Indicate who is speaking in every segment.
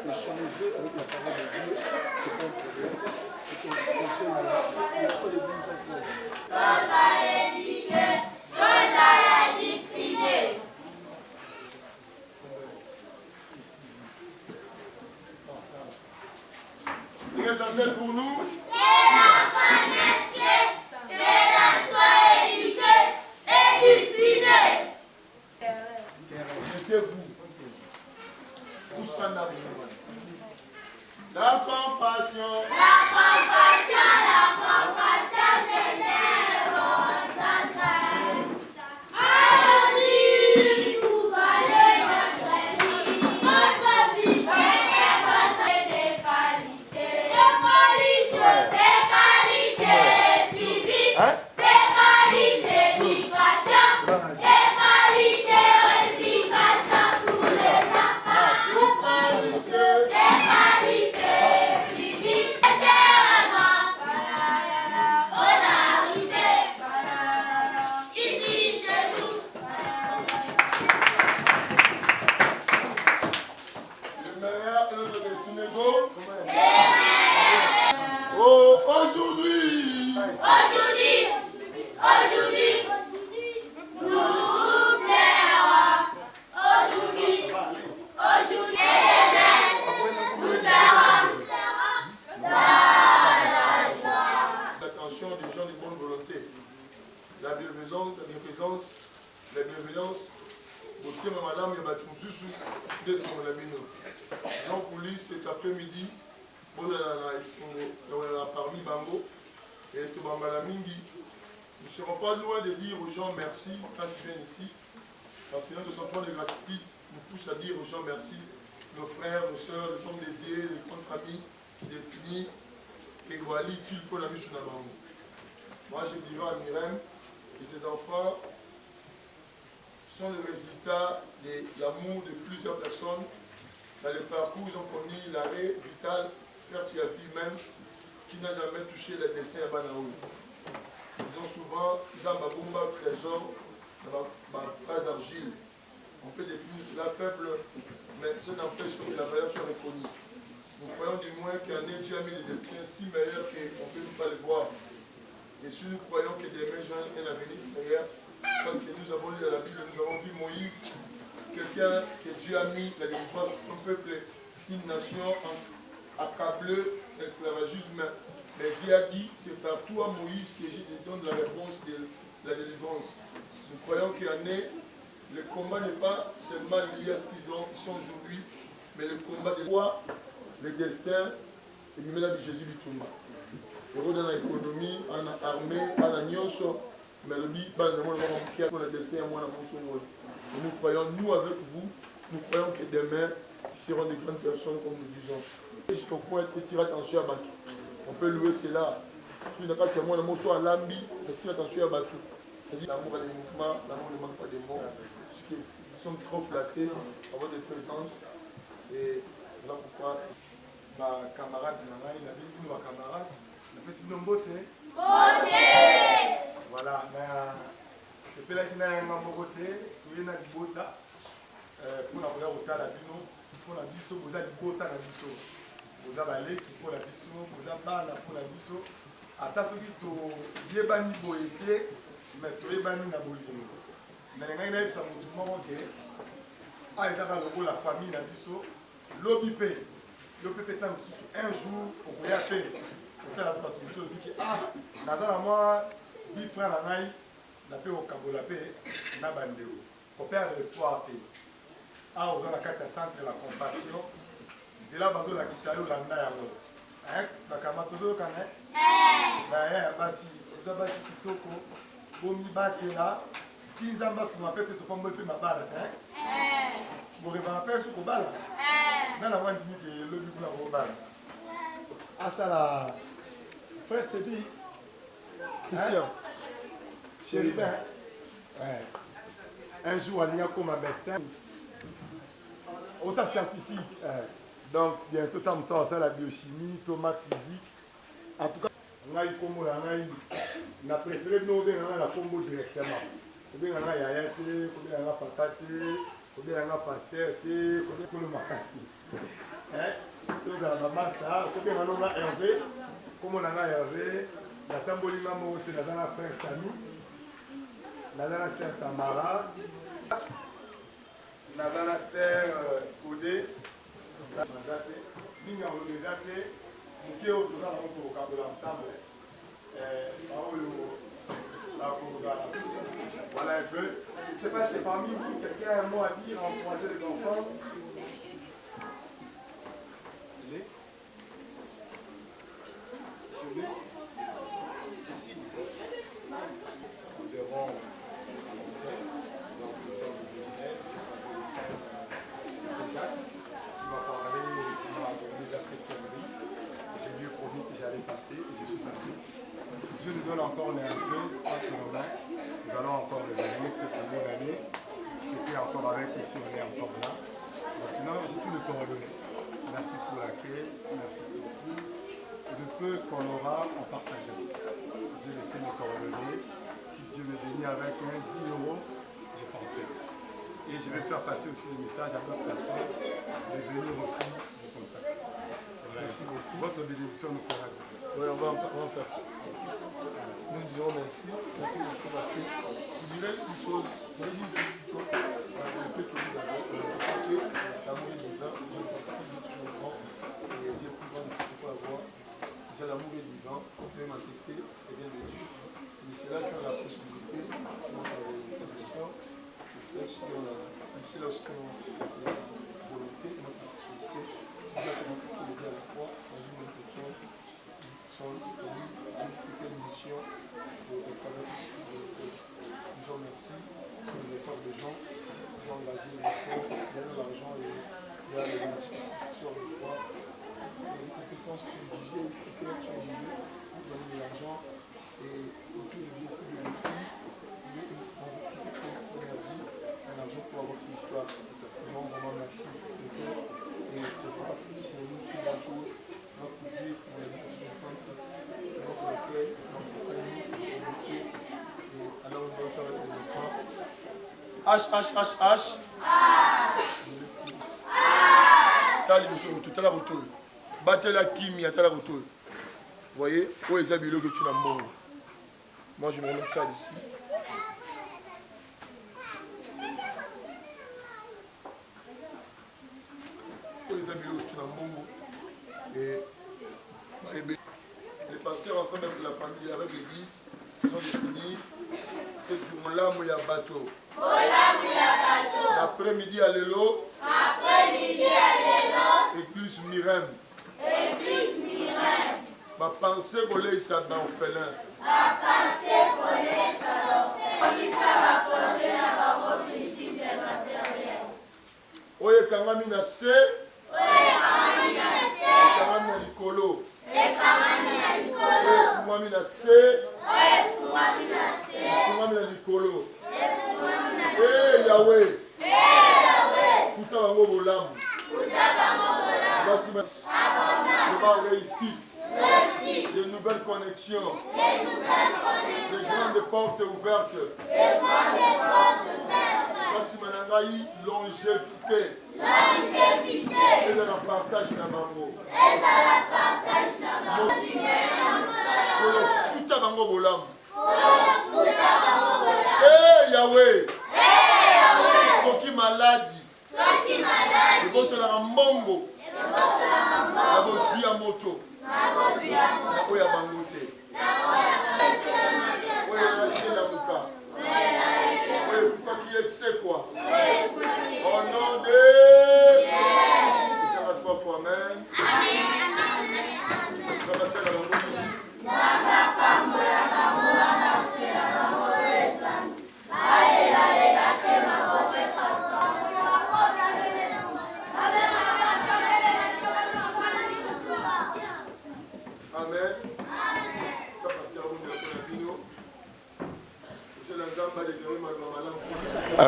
Speaker 1: Échanger avec la parole de Dieu, c'est pas un problème. C'est qu'on conseille, il n'y a pas de bons emplois.
Speaker 2: Chose à éduquer, chose à discipliner.
Speaker 1: C'est essentiel pour nous.
Speaker 2: Et l'enfant naît, que la soit éduquée et disciplinée.
Speaker 1: Mettez-vous tous en avant. La compassion,
Speaker 2: Seigneur, on s'entraîne. Allons-y pour gagner notre vie, c'est des qualités civiques, des qualités d'éducation, des qualités d'éducation pour les enfants, des qualités civiques.
Speaker 1: le meilleur œuvre de Sénégal. Oh, aujourd'hui,
Speaker 2: Nous plaira. Aujourd'hui, nous serons dans la joie.
Speaker 1: l'attention des gens de bonne volonté, la bienveillance, beauté madame Yabatuzusu, descend la bino. Jean Foulis cet après-midi, parmi Bango et Tobambala Mingi. Nous ne serons pas loin de dire aux gens merci quand ils viennent ici, parce que notre sentiment de gratitude nous pousse à dire aux gens merci, nos frères, nos soeurs, les gens dédiés, les grandes familles, définies, et Wali, Tilpo, la mission à Bango. Moi, je dirais à Myrem que ces enfants sont le résultat de l'amour de plusieurs personnes. Dans le parcours, ils ont connu l'arrêt vital, père Tiafi même, qui n'a jamais touché le dessin à Banaou. Ils ont souvent, ils ont un trésor dans ma phrase argile. On peut définir cela faible, mais ça n'empêche pas que la valeur soit reconnue. Nous croyons du moins qu'un Dieu a mis le destin si meilleur qu'on ne peut pas le voir. Et si nous croyons que demain, j'ai un avenir meilleur, parce que nous avons lu dans la Bible, nous avons vu Moïse, quelqu'un que Dieu a mis la délivrance d'un peuple, une nation accablée d'esclavagisme. Mais Dieu a dit, c'est par toi Moïse que je te donne la réponse de la délivrance. Nous croyons qu'il y en est, le combat n'est pas seulement lié à ce qu'ils sont aujourd'hui, mais le combat de foi, le destin, et le médaille de Jésus du Touma. Heureux dans l'économie, en armée, en nyonso, mais le but, pour le destin, nous croyons, nous avec vous, nous croyons que demain, ils seront des grandes personnes comme nous disons. Jusqu'au point de tirer attention à Batou. On peut louer cela. Si on n'a pas de témoin, le mot soit à l'ambi, ça tire attention à Batou. C'est-à-dire l'amour à des mouvements, l'amour ne manque pas des mots. Ils sont trop flattés par votre présence. Et voilà pourquoi.
Speaker 3: Ma camarade, la vie de ma camarade, la personne de beauté. Voilà, mais c'est pas là qu'il y a un beauté, il y a une beauté pour la beauté la bino, pour la biso, vous avez beauté la biso. Vous avez l'équipe pour la biso, vous avez bala pour la biso. Attention que tu es bani boété, mais tu es bani na bolino. Mais il y a ça mon moment que ah ils ont la famille na biso, l'obipé. Le pépé un jour, on peut y aller. On peut la situation dit que ah, dans moi, 10 frères en aïe, la paix au Kabolapé, n'a bandé. On perd l'espoir. Ah, on a la carte à centre la compassion. C'est là que la kisalo landa yango. Hein, la kamatozo kana. Bah, basi, vous avez basi kitoko, bomi batela. Tinzamba sur ma tête, tu peux me faire ma balle, hein? Vous avez rappelé sur le balle? Dans la voie de le but de la balle. Ah, ça là. Frère, c'est dit. Christian. Chéri, ben. Un jour, on y a comme un médecin. Au ça scientifique. Donc, bientôt, tu as ça la biochimie, tomate physique. En tout cas, on a eu comme on a préféré nous donner la combo directement. On a yaya, on a patate, Combien un pasteur, combien de makasi. Tous à la master, combien on a Hervé, comme on a Hervé, la tambolima c'est la frère Samy, la sœur Tamara, la sœur Odé, la ligne en l'obésité, nous qui au ensemble. Voilà un peu. Je ne sais pas si parmi vous, quelqu'un a un mot à dire, à encourager les enfants. Je l'ai. Cécile. Nous aurons donc nous sommes le 17, c'est Jacques qui m'a parlé, qui m'a donné la 7e vie. J'ai lui promis que j'allais passer et je suis passé. Si Dieu nous donne encore un peu, nous allons encore revenir peut-être une autre année. J'étais encore avec ici, on est encore là. Mais sinon, j'ai tout le coordonné. Merci pour l'accueil, merci pour tout. Le peu qu'on aura, on partagera. J'ai laissé mes coordonnées. Si Dieu me bénit avec 10 €, j'ai pensé. Et je vais faire passer aussi le message à d'autres personnes de venir aussi vous contacter. Merci beaucoup. Votre bénédiction nous fera du bien.
Speaker 1: Oui, on va faire ça. Nous disons merci. Merci beaucoup parce que je dirais une chose. Je vais dire une chose. Le peu que vous avez fait, l'amour est divin. Dieu est toujours grand. Et Dieu est plus grand de tout ce qu'on peut avoir. Déjà, l'amour est divin. C'est même attesté. C'est bien de Dieu. Et c'est là qu'on a la possibilité. C'est là aussi qu'on a la volonté, notre possibilité. C'est là qu'on peut lever à la fois dans une même personne. C'est-à-dire une telle mission de traverser nous disons merci sur les efforts des gens qui ont engagé les efforts, derrière l'argent et derrière les institutions de foi. Il y a des compétences qui sont obligées, des cœurs qui sont obligés pour donner de l'argent et autour de vie, autour de filles, il y a une activité de l'énergie, un argent pour avoir cette histoire. Donc vraiment merci de cœur et c'est vraiment pour nous c'est la chose. Notre Dieu pour l'éducation simple, notre accueil, notre famille, notre métier. Et alors on va faire avec les enfants. H. Tali Moussou, tout à la retour. Battez la Kimi, à la retour. Vous voyez, où est Zabilo que tu l'as mort. Moi je vais remettre ça d'ici. Où est Zabilo que tu l'as mort. Et les pasteurs ensemble avec la famille, avec l'église, ils ont défini cette journée-là où il y a bateau. L'après-midi à l'élo. Église Mirem. Ma pensée qu'on l'ait ça dans orphelin. Oye kangami na se. Kangami na likolo. Fumami na se. Fumami na likolo. Yahweh. Futa bango bolamu. Voici ma réussite. De nouvelles connexions. De grandes portes ouvertes. Voici ma nangaï longévité. Et dans le partage d'un bango. Pour le futa bango bolamu. Yahweh. Soki maladi. Et votre la mbongo. La bosi ya moto. Na oya bangote. Oya la muka. Oya kufa qui est c'est quoi. Au nom de Jésus. Ça va 3 fois amen. Ça va faire la bangote.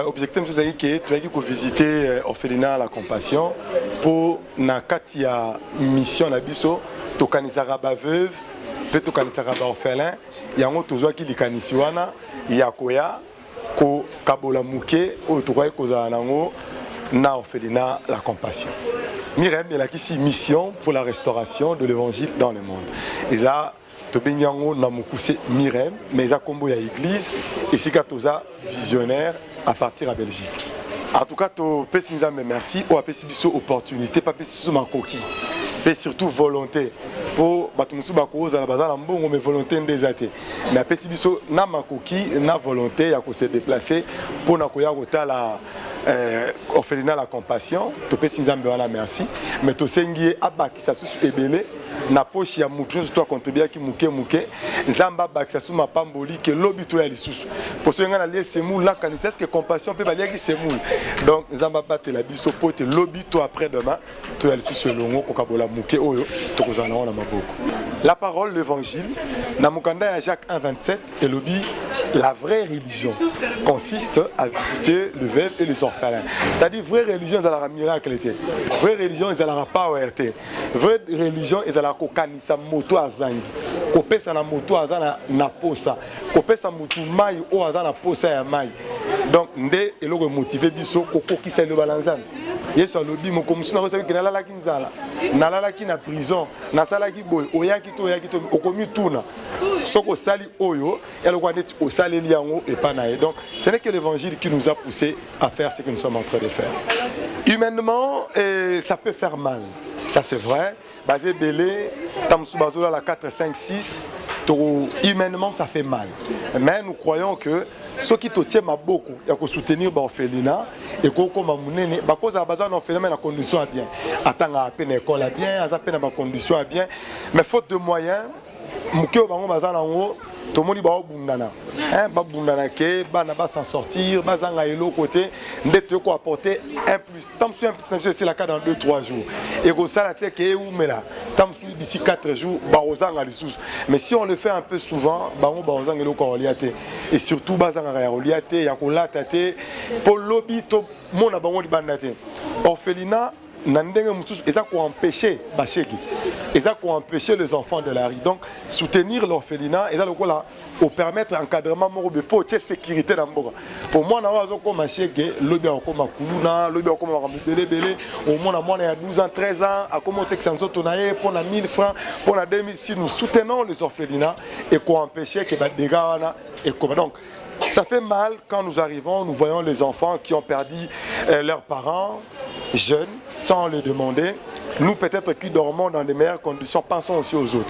Speaker 3: Objectif c'est que tu as visiter orphelinat la compassion pour na kati ya mission na biso to kanisaka ba veuve pe to kanisaka ba orphelin yango tozwa ki likanisi wana ya koya ko kabola muke o tokoy kozala nango na orphelinat La Compassion. Mirem est là qui mission pour la restauration de l'évangile dans le monde. Et ça Tobinyango na mukuse Mirem, mais ça combo ya église et si katoza visionnaire à partir à Belgique. En tout cas, to pesinza me merci ou apesi biso opportunité pas pesi ma coquille. Et surtout volonté pour batumusu bakoza la bazala mbongo mais volonté ndezate. Mais apesi biso na makoki na volonté ya ko se déplacer pour na koya kota la orphelinat La Compassion. To pesi nzambe wana merci. Mais to sengi abakisa susu ebele na poche ya mutu nyonso to akontribua ki muke nzamba bakisa su mapamboli ke lobi to ya lisusu pour so nga na lie semul na kanisa est-ce que compassion peut balia ki semul donc nzamba batela biso pote lobi to après demain to ya lisusu longo kokabola muke oyo to kozana na maboko. La parole, l'évangile na mukanda ya Jacques 1:27 et lobi la vraie religion consiste à visiter le veuve et les orphelins. C'est-à-dire vraie religion c'est la miracle était. Vraie religion c'est la power était. Vraie religion c'est la kokanisa moto azangi. Kopesa na moto azana na posa. Kopesa moto mai o azana posa ya mai. Donc nde eloko motiver biso kokokisa le balanzana. Yesu alobi mokomusu na kosa ki nalala ki nzala. Nalala ki na prison, nasala ki boy, oyaki to okomi tuna. Soko sali oyo, eloko net o sali liango et pas nae. Donc ce n'est que l'évangile qui nous a poussé à faire ce que nous sommes en train de faire. Humainement, ça peut faire mal. Ça c'est vrai. Basé belé, tamsou bazola la 4 5 6, humainement ça fait mal. Mais nous croyons que ceux qui te tiennent beaucoup, il faut soutenir l'orphelinat et qu'on comme munene, parce que besoin d'orphelinat la condition à bien. Attends à peine école à bien, à peine ma condition à bien, mais faute de moyens, mukeo bango bazana ngo tout le monde va bundana bundana ke bana ba s'en sortir bazanga elo côté ndete ko apporter un plus tant sur un plus c'est la cas dans 2-3 jours et ko sala te ke ou mela tant sur d'ici 4 jours ba ozanga lisous mais si on le fait un peu souvent bango ba ozanga elo ko liate et surtout bazanga ya liate ya ko latate pour lobby to mona bango li bandate orphelinat nandenge mutusu eza ko empêcher basheki eza ko empêcher les enfants de la rue donc soutenir l'orphelinat eza lokola pour permettre encadrement moko be pour sécurité na mboka pour moi na wazo ko masheke lobi akoma kuluna lobi akoma belebele au mona ya 12 ans 13 ans akoma texanzo tonaye pour na 1000 francs pour na 2000 si nous soutenons les orphelinats et ko empêcher que ba dégâts wana et comme donc ça fait mal quand nous arrivons, nous voyons les enfants qui ont perdu leurs parents jeunes sans le demander. Nous peut-être qui dormons dans de meilleures conditions, pensons aussi aux autres.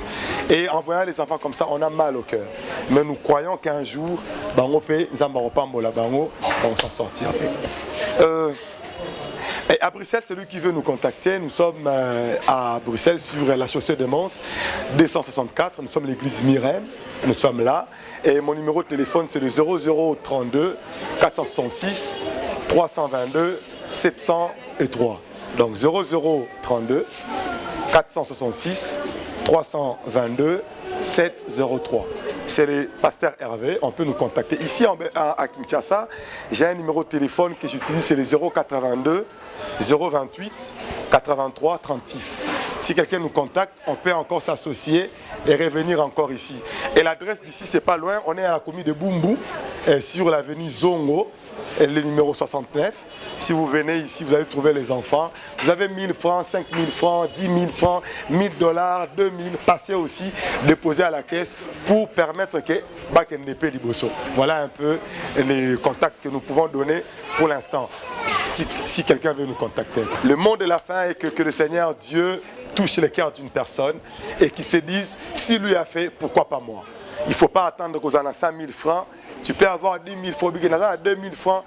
Speaker 3: Et en voyant les enfants comme ça, on a mal au cœur. Mais nous croyons qu'un jour, on s'en sortira. Et à Bruxelles, celui qui veut nous contacter, nous sommes à Bruxelles sur la chaussée de Mons, 264, nous sommes l'église Mirem, nous sommes là. Et mon numéro de téléphone c'est le 0032 466 322 703. Donc 0032 466 322 703. C'est le pasteur Hervé, on peut nous contacter. Ici à Kinshasa, j'ai un numéro de téléphone que j'utilise, c'est le 082 028 83 36. Si quelqu'un nous contacte, on peut encore s'associer et revenir encore ici. Et l'adresse d'ici, c'est pas loin, on est à la commune de Bumbu, sur l'avenue Zongo, le numéro 69. Si vous venez ici, vous allez trouver les enfants. Vous avez 1000 francs, 5000 francs, 10 000 francs, 1000 $, 2000. Passez aussi, déposez à la caisse pour permettre que Bakendepé Liboso. Voilà un peu les contacts que nous pouvons donner pour l'instant. Si quelqu'un veut nous contacter. Le mot de la fin est que le Seigneur Dieu touche le cœur d'une personne et qu'il se dise, si lui a fait, pourquoi pas moi? Il ne faut pas attendre qu'on en a 5 000 francs. Tu peux avoir 10 000 francs, 2 000 francs.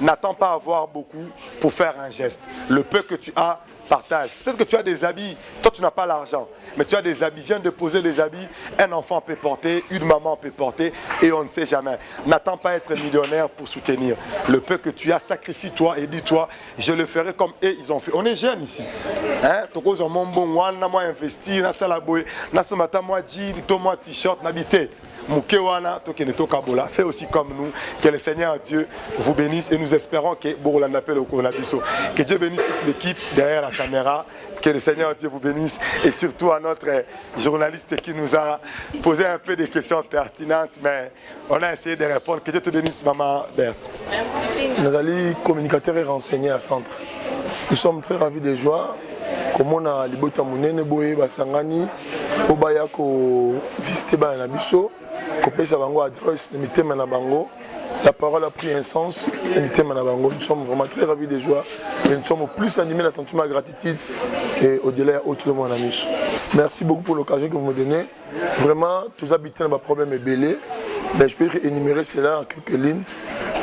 Speaker 3: N'attends pas à avoir beaucoup pour faire un geste. Le peu que tu as, partage. Peut-être que tu as des habits, toi tu n'as pas l'argent, mais tu as des habits, viens déposer les habits, un enfant peut porter, une maman peut porter, et on ne sait jamais. N'attends pas à être millionnaire pour soutenir. Le peu que tu as, sacrifie-toi et dis-toi, je le ferai comme eux ils ont fait. On est jeunes ici. Hein? Moi investir, moi jean, moi t-shirt, n'habiter. Mukewana, Tokeneto Kabola, fait aussi comme nous. Que le Seigneur Dieu vous bénisse et nous espérons que Bourland appelle au Konabiso. Que Dieu bénisse toute l'équipe derrière la caméra. Que le Seigneur Dieu vous bénisse et surtout à notre journaliste qui nous a posé un peu de questions pertinentes, mais on a essayé de répondre. Que Dieu te bénisse, maman Berthe.
Speaker 4: Merci.
Speaker 1: Nous allons communicateurs et renseignés à centre. Nous sommes très ravis de joie. Comme on a libota munene boye basangani obaya ko visiter ba na biso ko pesa bango adresse de mitema na bango. La parole a pris un sens et nous sommes vraiment très ravis de joie et nous sommes plus animés d'un sentiment de gratitude et au-delà autour de mon ami. Merci beaucoup pour l'occasion que vous me donnez. Vraiment, tous habitants ont un problème belé, mais je peux énumérer cela en quelques lignes.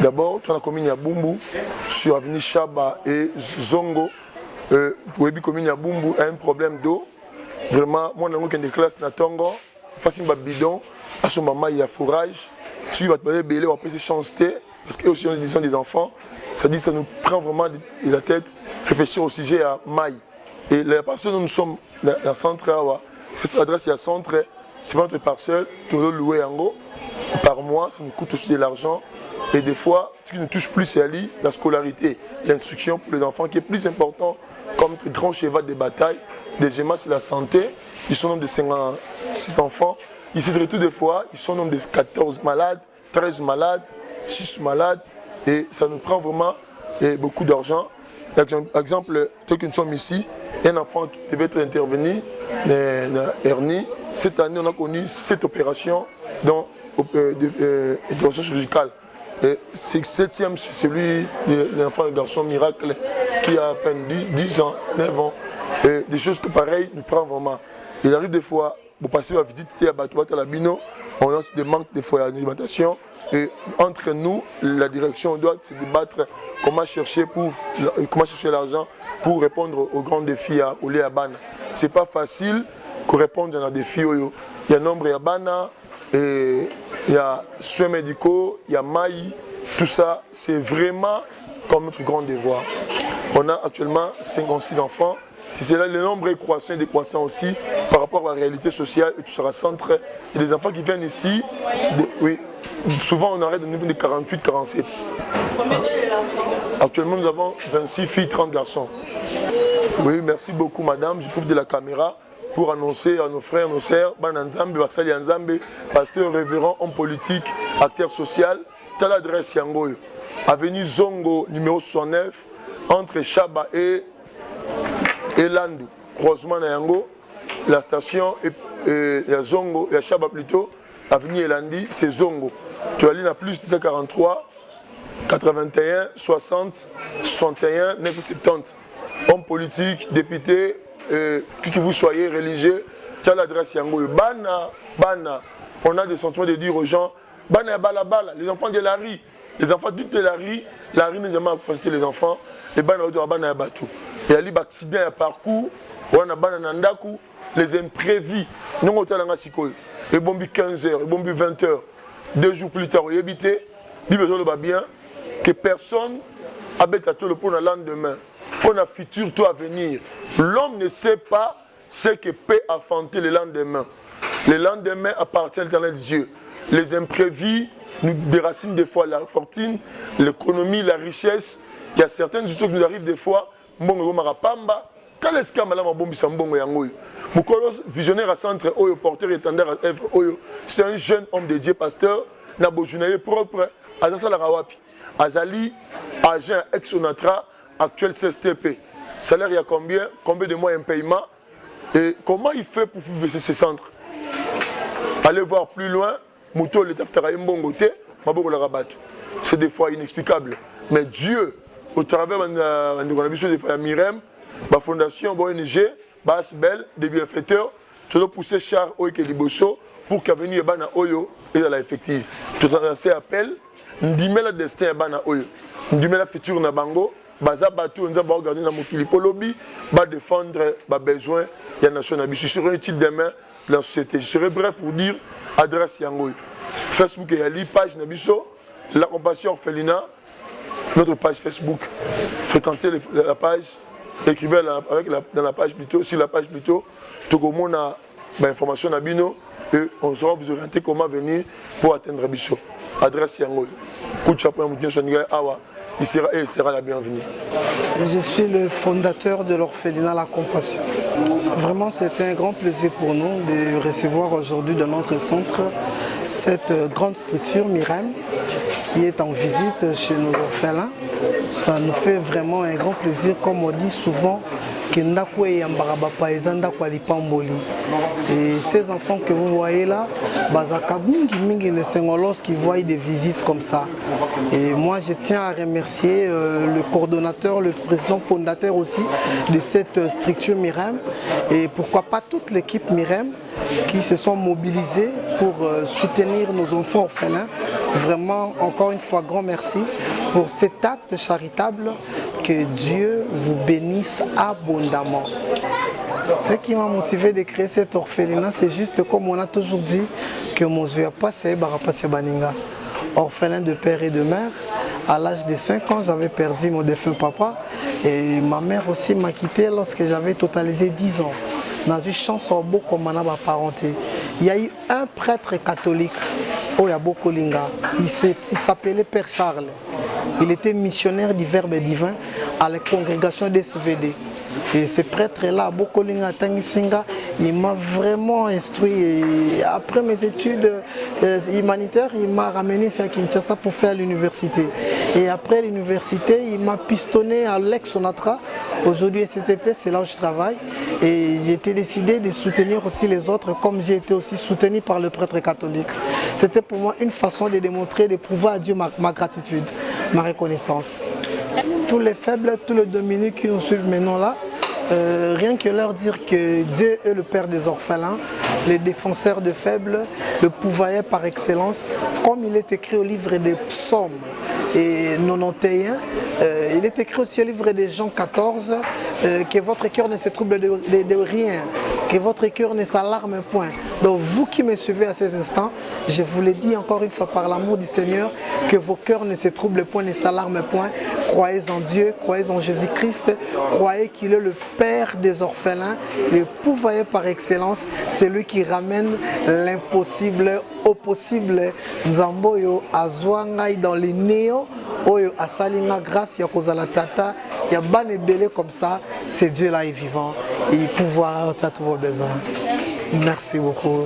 Speaker 1: D'abord, dans la commune de Bumbu, sur l'avenue Chaba et Zongo, pour la commune de Bumbu a un problème d'eau. Vraiment, moi, je suis en classe na Tongo, facile un bidon, à ce moment il y a fourrage. Si vous avez belé, on peut se chanter, parce que aussi on est des enfants, ça dit ça nous prend vraiment de la tête, réfléchir au sujet à Maï. Et la personne où nous sommes dans le centre, c'est l'adresse à centre, c'est notre parcelle, tout le louer en gros, par mois, ça nous coûte aussi de l'argent. Et des fois, ce qui nous touche plus, c'est la scolarité, l'instruction pour les enfants, qui est plus important comme le grand cheval de bataille. Deuxièmement, c'est la santé. Ils sont nombre de 56 enfants. Ici, tout des fois, ils sont nombre de 14 malades, 13 malades, 6 malades. Et ça nous prend vraiment beaucoup d'argent. Par exemple, tant que nous sommes ici, un enfant qui devait être intervenu, hernie, cette année, on a connu 7 opérations d'intervention chirurgicale. C'est 7e, c'est celui de l'enfant de garçon miracle qui a à peine 10 ans, 9 ans. Et des choses que pareil nous prend vraiment. Il arrive des fois, pour passer la visite à Batouata-Labino, on a des manques de fois d'alimentation. Et entre nous, la direction doit se débattre comment chercher l'argent pour répondre aux grands défis à Bana. Ce n'est pas facile de répondre à des défis. Il y a nombre à Bana, et il y a soins médicaux, il y a Maï, tout ça, c'est vraiment comme notre grand devoir. On a actuellement 56 enfants. C'est là le nombre est croissant et décroissant aussi par rapport à la réalité sociale et tout sera centré. Il y a des enfants qui viennent ici, oui, souvent on arrête au niveau de 48-47. Actuellement nous avons 26 filles, 30 garçons. Oui, merci beaucoup madame, je profite de la caméra pour annoncer à nos frères, nos sœurs, Bananzambe, Basali Nzambe, pasteur révérend, homme politique, acteur social, telle adresse Yangoyo, avenue Zongo, numéro 69, entre Chaba et Landu, croisement à Yango, la station et Zongo, et Chaba plutôt, avenue Elandi, c'est Zongo. Tu as ligne à plus 243 81 60 61 970. Homme politique, député, qui que vous soyez, religieux, tu as l'adresse Yango. Bana, on a des sentiments de dire aux gens, Bana bala, les enfants de la rue, les enfants de la rue n'a jamais affronté les enfants, et Bana doit Bana Batou. Il y a des accidents à parcours, on a Bana Nandaku, les imprévus, nous on a Sikoy, et bon 15h, et bon 20h, 2 jours plus tard, on y habité, il besoin bien que personne habite à tout le pour le lendemain. Pour le futur, tout à venir. L'homme ne sait pas ce que peut affronter le lendemain. Le lendemain appartient à l'éternel Dieu. Les imprévus nous déracinent des fois la fortune, l'économie, la richesse. Il y a certaines choses qui nous arrivent des fois. Visionnaire à centre, porteur étendard à œuvre, c'est un jeune homme de Dieu, pasteur, n'a beau journalier propre, à Zassala-Rawapi. Azali, agent ex-Onatra, actuel CSTP. Salaire, il y a combien de mois un paiement? Et comment il fait pour vivre ce centre? Allez voir plus loin, Mouto, l'État de Mbongote, Maboko la rabattu. C'est des fois inexplicable. Mais Dieu, au travers de la Mirem, la fondation, la ONG, Basbel, des bienfaiteurs, tu dois pousser Char Oike Liboso pour qu'à venir Bana Oyo et à la effective. Tu as lancé appel, Ndime la destin Bana Oyo, Ndime la future na Bango. Baza Batou, on va regarder dans mon lobby, va défendre les besoins de la nation. Je serai utile demain dans la société. Je serai bref pour dire adresse Yangoy. Facebook et Ali, page Nabiso, la compassion orphelinat, notre page Facebook. Fréquentez la page, écrivez dans la page plutôt, sur la page plutôt, tout le monde a l'information Nabino, et on saura vous orienter comment venir pour atteindre Bicho. Adresse Yango. Il sera la bienvenue.
Speaker 4: Je suis le fondateur de l'orphelinat La Compassion. Vraiment, c'est un grand plaisir pour nous de recevoir aujourd'hui dans notre centre cette grande structure Mirem qui est en visite chez nos orphelins. Ça nous fait vraiment un grand plaisir, comme on dit souvent, et ces enfants que vous voyez là, lorsqu'ils voient des visites comme ça. Et moi je tiens à remercier le coordonnateur, le président fondateur aussi de cette structure Mirem et pourquoi pas toute l'équipe Mirem qui se sont mobilisés pour soutenir nos enfants orphelins. Vraiment, encore une fois, grand merci pour cet acte charitable. Que Dieu vous bénisse abondamment. Ce qui m'a motivé de créer cet orphelinat, c'est juste comme on a toujours dit que mon Dieu a passé Baninga. Orphelin de père et de mère, à l'âge de 5 ans, j'avais perdu mon défunt papa et ma mère aussi m'a quitté lorsque j'avais totalisé 10 ans. Dans une chanson beaucoup comme ma parenté. Il y a eu un prêtre catholique, Oyabo Kolinga. Il s'appelait Père Charles. Il était missionnaire du Verbe divin à la congrégation des SVD. Et ce prêtre-là, Bokolinga Tangisinga, il m'a vraiment instruit. Et après mes études humanitaires, il m'a ramené à Kinshasa pour faire l'université. Et après l'université, il m'a pistonné à Lex-Sonatra. Aujourd'hui, STP, c'est là où je travaille. Et j'ai été décidé de soutenir aussi les autres, comme j'ai été aussi soutenu par le prêtre catholique. C'était pour moi une façon de démontrer, de prouver à Dieu ma gratitude, ma reconnaissance. Tous les faibles, tous les dominés qui nous suivent maintenant là, rien que leur dire que Dieu est le Père des orphelins, les défenseurs de faibles, le pouvoir par excellence, comme il est écrit au livre des psaumes et 91, il est écrit aussi au livre des Jean 14, que votre cœur ne se trouble de rien, que votre cœur ne s'alarme point. Donc vous qui me suivez à ces instants, je vous le dis encore une fois par l'amour du Seigneur, que vos cœurs ne se troublent point, ne s'alarment point. Croyez en Dieu, croyez en Jésus-Christ, croyez qu'il est le Père des orphelins, le pouvoir par excellence, c'est lui qui ramène l'impossible au possible. Nzamboyo azwangai dans les néo, oyo asalinga grâce ya kozala tata, ya ban ebele comme ça, c'est Dieu là est vivant, il pouvoir ça tous vos besoins. Merci beaucoup.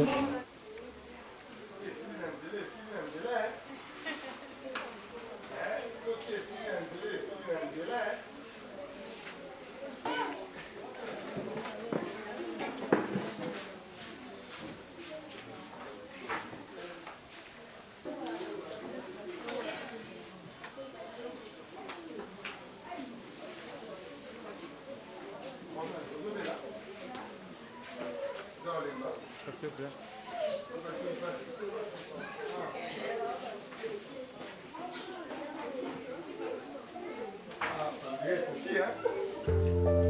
Speaker 3: Ah,